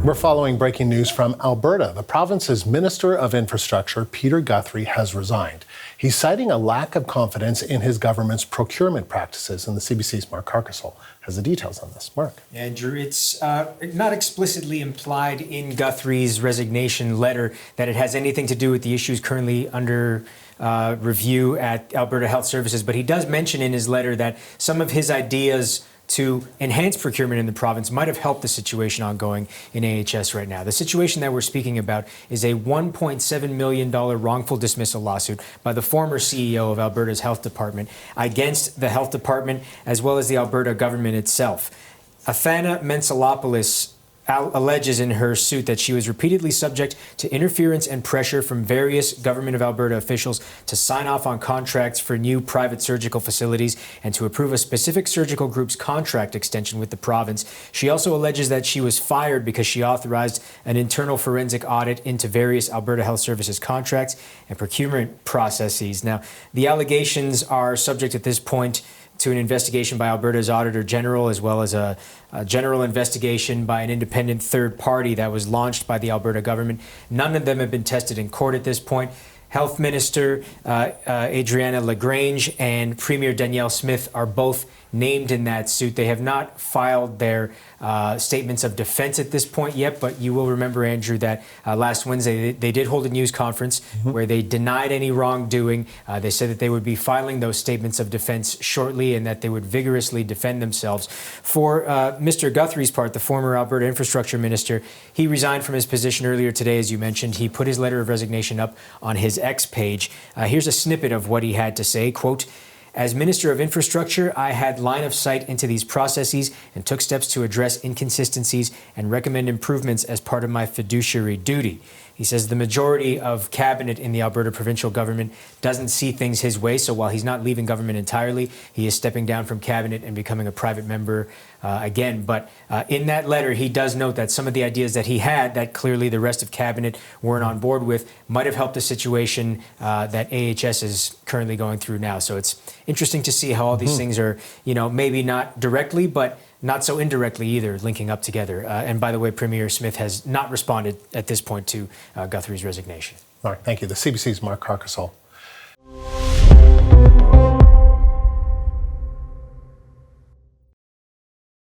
We're following breaking news from Alberta. The province's Minister of Infrastructure, Peter Guthrie, has resigned. He's citing a lack of confidence in his government's procurement practices, and the CBC's Mark Carcassol has the details on this. Mark. Andrew, it's not explicitly implied in Guthrie's resignation letter that it has anything to do with the issues currently under review at Alberta Health Services, but he does mention in his letter that some of his ideas to enhance procurement in the province might have helped the situation ongoing in AHS right now. The situation that we're speaking about is a $1.7 million wrongful dismissal lawsuit by the former CEO of Alberta's health department against the health department as well as the Alberta government itself. Athana Mentsalopoulos alleges in her suit that she was repeatedly subject to interference and pressure from various Government of Alberta officials to sign off on contracts for new private surgical facilities and to approve a specific surgical group's contract extension with the province. She also alleges that she was fired because she authorized an internal forensic audit into various Alberta Health Services contracts and procurement processes. Now, the allegations are subject at this point to an investigation by Alberta's Auditor General, as well as a general investigation by an independent third party that was launched by the Alberta government. None of them have been tested in court at this point. Health Minister Adriana LaGrange and Premier Danielle Smith are both named in that suit. They have not filed their statements of defense at this point yet, but you will remember, Andrew, that last Wednesday they did hold a news conference where they denied any wrongdoing. They said that they would be filing those statements of defense shortly and that they would vigorously defend themselves. For Mr. Guthrie's part, the former Alberta Infrastructure Minister, he resigned from his position earlier today, as you mentioned. He put his letter of resignation up on his X page. Here's a snippet of what he had to say, quote, "As Minister of Infrastructure, I had line of sight into these processes and took steps to address inconsistencies and recommend improvements as part of my fiduciary duty." He says the majority of cabinet in the Alberta provincial government doesn't see things his way, so while he's not leaving government entirely, he is stepping down from cabinet and becoming a private member again. But in that letter, he does note that some of the ideas that he had that clearly the rest of cabinet weren't on board with might have helped the situation that AHS is currently going through now. So it's interesting to see how all these things are, maybe not directly, but not so indirectly either, linking up together. And by the way, Premier Smith has not responded at this point to Guthrie's resignation. Mark, thank you. The CBC's Mark Carcassol.